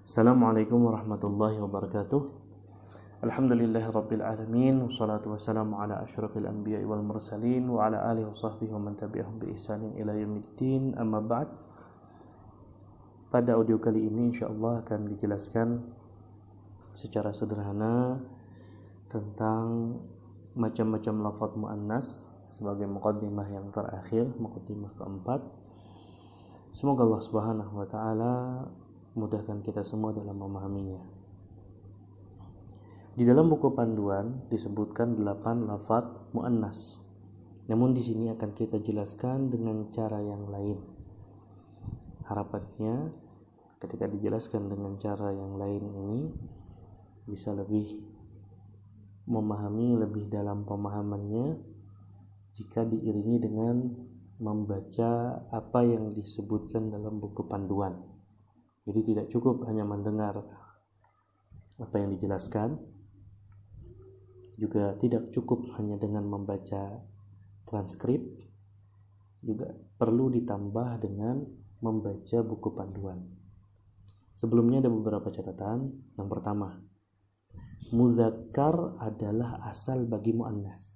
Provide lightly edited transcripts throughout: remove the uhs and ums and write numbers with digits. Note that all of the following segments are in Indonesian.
Assalamualaikum warahmatullahi wabarakatuh. Alhamdulillahirabbil alamin wassalatu wassalamu ala asyrafil anbiya'i wal mursalin wa ala alihi washabbihi wa man tabi'ahum bi ihsanin ila yaumiddin. Amma ba'd. Pada audio kali ini insyaallah akan dijelaskan secara sederhana tentang macam-macam lafaz muannas sebagai muqaddimah yang terakhir, muqaddimah keempat. Semoga Allah Subhanahu wa taala mudahkan kita semua dalam memahaminya. Di dalam buku panduan disebutkan 8 lafaz muannas. Namun di sini akan kita jelaskan dengan cara yang lain. Harapannya ketika dijelaskan dengan cara yang lain ini bisa lebih memahami lebih dalam pemahamannya jika diiringi dengan membaca apa yang disebutkan dalam buku panduan. Jadi tidak cukup hanya mendengar apa yang dijelaskan, juga tidak cukup hanya dengan membaca transkrip, juga perlu ditambah dengan membaca buku panduan. Sebelumnya ada beberapa catatan. Yang pertama, muzakkar adalah asal bagi muannas,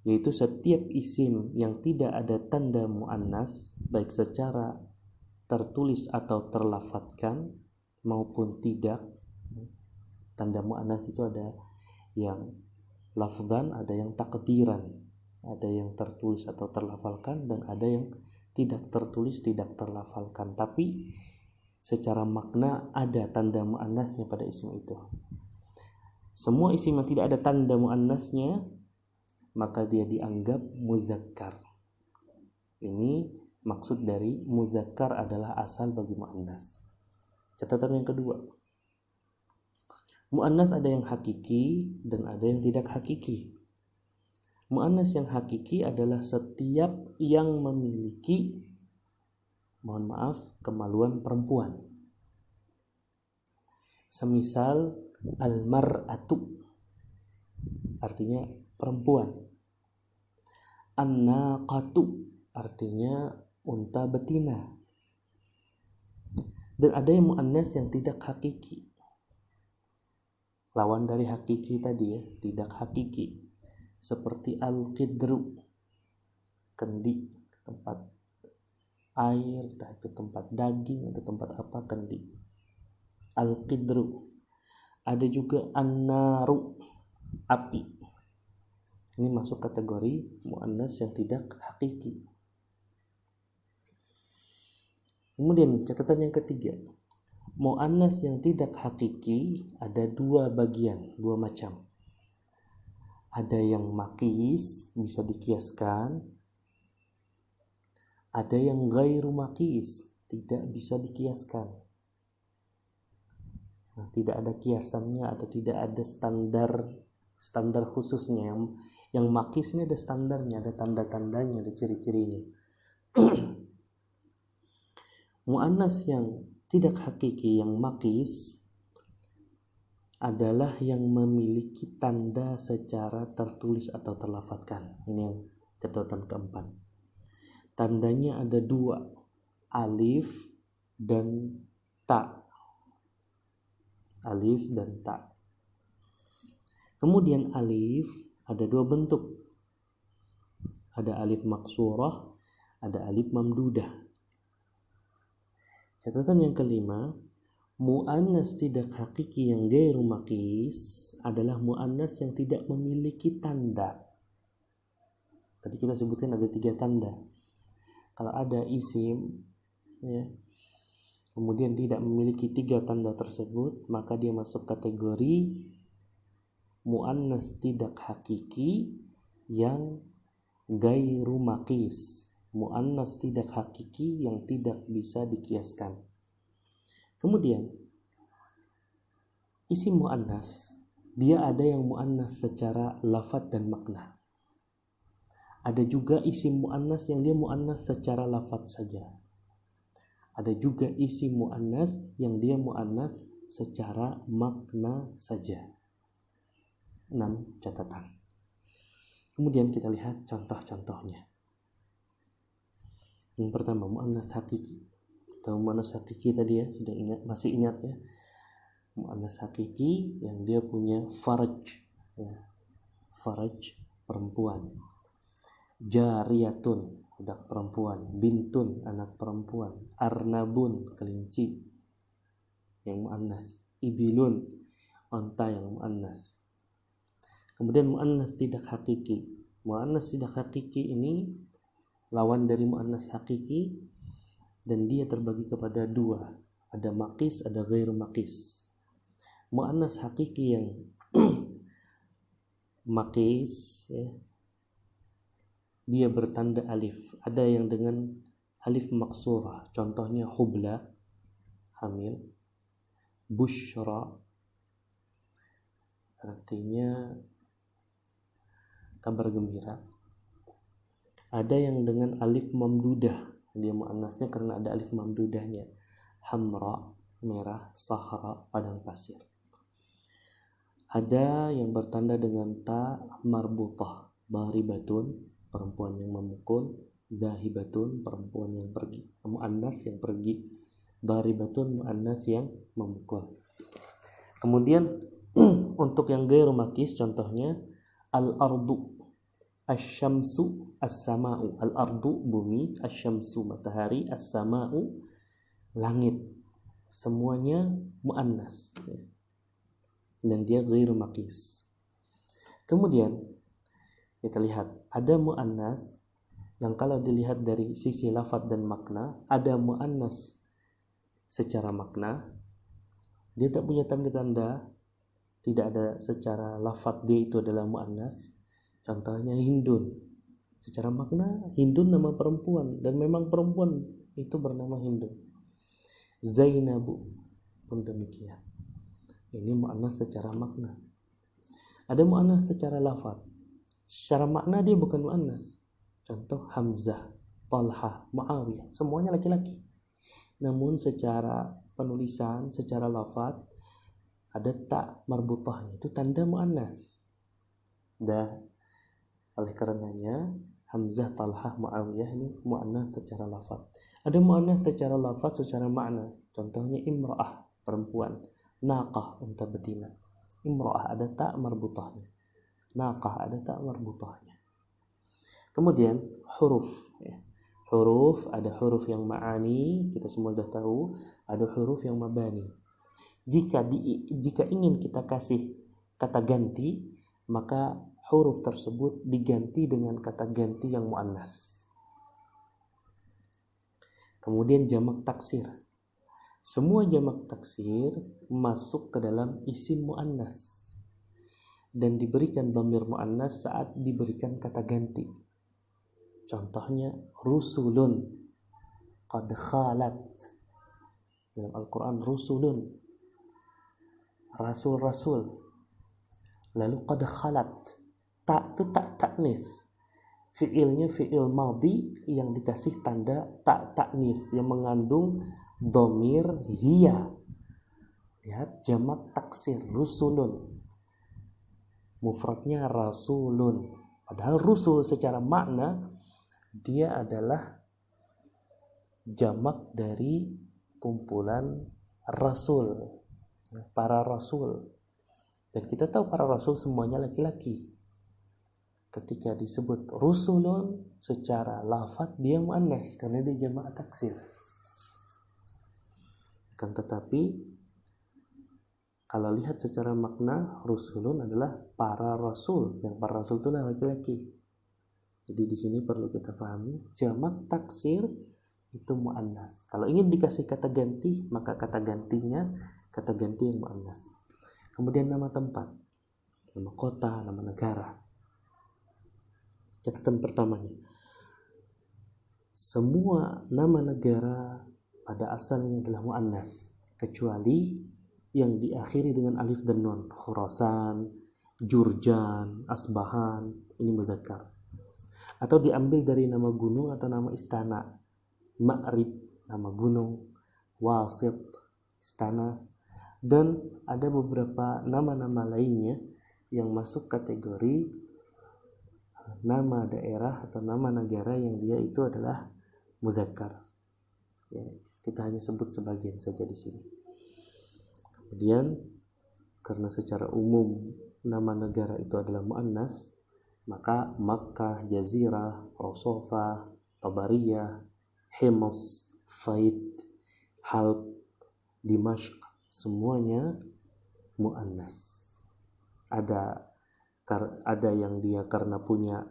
yaitu setiap isim yang tidak ada tanda muannas baik secara tertulis atau terlafadzkan maupun tidak. Tanda muannas itu ada yang lafzan, ada yang takdiran, ada yang tertulis atau terlafalkan, dan ada yang tidak tertulis, tidak terlafalkan, tapi secara makna ada tanda muannasnya pada isim itu. Semua isim yang tidak ada tanda muannasnya maka dia dianggap muzakkar. Ini maksud dari muzakkar adalah asal bagi muannas. Catatan yang kedua, muannas ada yang hakiki dan ada yang tidak hakiki. Muannas yang hakiki adalah setiap yang memiliki, kemaluan perempuan. Semisal al-mar'atu, artinya perempuan. An-naqatu, artinya unta betina. Dan ada yang muannas yang tidak hakiki. Lawan dari hakiki tadi ya, tidak hakiki. Seperti al-qidru, kendi, tempat air, entah itu tempat daging atau tempat apa, kendi. Al-qidru. Ada juga an-naru, api. Ini masuk kategori muannas yang tidak hakiki. Kemudian catatan yang ketiga, muannas yang tidak hakiki ada dua bagian, dua macam. Ada yang maqis, bisa dikiaskan. Ada yang ghairu maqis, tidak bisa dikiaskan. Nah, tidak ada kiasannya atau tidak ada standar khususnya. Yang maqis ini ada standarnya, ada tanda-tandanya, ada ciri-cirinya. Muannas yang tidak hakiki, yang maqis, adalah yang memiliki tanda secara tertulis atau terlafadzkan. Ini yang catatan keempat. Tandanya ada dua, alif dan ta. Alif dan ta. Kemudian alif ada dua bentuk. Ada alif maksurah, ada alif mamdudah. Catatan yang kelima, muannas tidak hakiki yang ghairu maqis adalah muannas yang tidak memiliki tanda. Tadi kita sebutkan ada 3 tanda. Kalau ada isim ya, kemudian tidak memiliki 3 tanda tersebut, maka dia masuk kategori muannas tidak hakiki yang ghairu maqis. Muannas tidak hakiki yang tidak bisa dikiaskan. Kemudian isim muannas, dia ada yang muannas secara lafadz dan makna. Ada juga isim muannas yang dia muannas secara lafadz saja. Ada juga isim muannas yang dia muannas secara makna saja. 6 catatan. Kemudian kita lihat contoh-contohnya. Yang pertama, muannas hakiki. tahu muannas hakiki tadi ya, sudah ingat, masih ingat ya. Muannas hakiki yang dia punya faraj ya. Faraj perempuan. Jariyatun budak perempuan, bintun anak perempuan, arnabun kelinci yang muannas, ibilun onta yang muannas. Kemudian muannas tidak hakiki. Muannas tidak hakiki ini lawan dari muannas hakiki, dan dia terbagi kepada dua. Ada maqis, ada ghairu maqis. Muannas hakiki yang maqis ya, dia bertanda alif. Ada yang dengan alif maksurah, contohnya hubla hamil, bushra artinya kabar gembira. Ada yang dengan alif mamdudah, dia muannasnya karena ada alif mamdudahnya, hamra merah, sahra padang pasir. Ada yang bertanda dengan ta marbutah, daribatun perempuan yang memukul, zahibatun perempuan yang pergi, muannas yang pergi, daribatun muannas yang memukul. Kemudian untuk yang ghairu maqis contohnya al-ardu, asy-syamsu, as-sama'u. Al-ardu bumi, asy-syamsu matahari, as-sama'u langit. Semuanya muannas dan dia ghairu maqis. Kemudian kita lihat ada muannas yang kalau dilihat dari sisi lafaz dan makna, ada muannas secara makna, dia tak punya tanda-tanda, tidak ada secara lafaz dia itu adalah muannas. Contohnya Hindun. Secara makna Hindun nama perempuan dan memang perempuan itu bernama Hindun. Zainabu pun demikian. Ini muannas secara makna. Ada muannas secara lafaz. Secara makna dia bukan muannas. Contoh Hamzah, Talha, Muawiyah, semuanya laki-laki. Namun secara penulisan, secara lafaz ada tak marbutahnya, itu tanda muannas. Oleh karenanya Hamzah, Talha, Muawiyah ini muannas secara lafaz. Ada muannas secara lafaz, secara makna. Contohnya imra'ah, perempuan. Naqah, unta betina. Imra'ah ada tak marbutahnya. Naqah ada tak marbutahnya. Kemudian huruf ya. Huruf, ada huruf yang ma'ani, kita semua sudah tahu. Ada huruf yang mabani. Jika ingin kita kasih kata ganti, maka huruf tersebut diganti dengan kata ganti yang muannas. Kemudian jamak taksir. Semua jamak taksir masuk ke dalam isim muannas dan diberikan dhamir muannas saat diberikan kata ganti. Contohnya rusulun, qad khalat. Dalam Al-Quran rusulun, rasul-rasul. Lalu qad khalat, tak itu tak taknis. Fiilnya fiil madhi yang dikasih tanda tak taknis yang mengandung dhamir hiya. Lihat jamak taksir rusulun. Mufradnya rasulun. Padahal rusul secara makna dia adalah jamak dari kumpulan rasul, para rasul. Dan kita tahu para rasul semuanya laki-laki. Ketika disebut rusulun secara lafaz dia muannas karena dia jamak taksir. Kan tetapi kalau lihat secara makna rusulun adalah para rasul, yang para rasul itu laki-laki. Jadi di sini perlu kita pahami jamak taksir itu muannas. Kalau ingin dikasih kata ganti, maka kata gantinya kata ganti yang muannas. Kemudian nama tempat, nama kota, nama negara. Catatan pertamanya, semua nama negara pada asalnya adalah muannas kecuali yang diakhiri dengan alif dan nun. Khurasan, Jurjan, Asbahan, ini muzakkar. Atau diambil dari nama gunung atau nama istana. Ma'rib, nama gunung. Wasit, istana. Dan ada beberapa nama-nama lainnya yang masuk kategori nama daerah atau nama negara yang dia itu adalah muzakkar. Ya. Kita hanya sebut sebagian saja di sini. Kemudian karena secara umum nama negara itu adalah muannas, maka Makkah, Jazirah, Rosofah, Tabariyah, Hims, Faid, Halb, Dimashq, semuanya muannas. Ada yang dia karena punya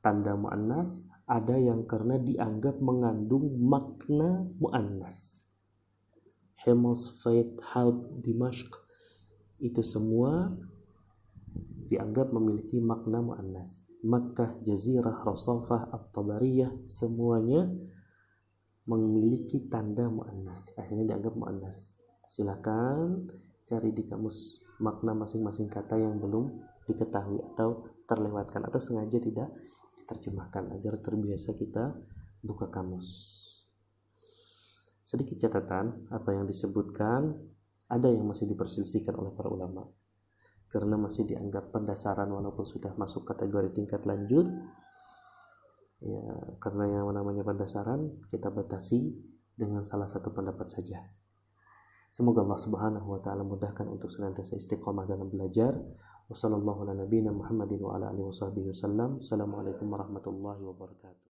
tanda muannas, ada yang karena dianggap mengandung makna muannas. Hims, Faid, Halb, Dimashq, itu semua dianggap memiliki makna muannas. Makkah, Jazirah, Rosofah, At-Tabariyah, semuanya memiliki tanda muannas, akhirnya dianggap muannas. Silakan cari di kamus makna masing-masing kata yang belum diketahui atau terlewatkan atau sengaja tidak diterjemahkan, agar terbiasa kita buka kamus. Sedikit catatan, apa yang disebutkan ada yang masih diperselisihkan oleh para ulama karena masih dianggap pendasaran walaupun sudah masuk kategori tingkat lanjut. Ya, karena yang namanya pendasaran kita batasi dengan salah satu pendapat saja. Semoga Allah Subhanahu wa taala mudahkan untuk senantiasa istiqomah dalam belajar. Wassallallahu ala nabiyina Muhammadin wa ala alihi wasallam. Assalamualaikum warahmatullahi wabarakatuh.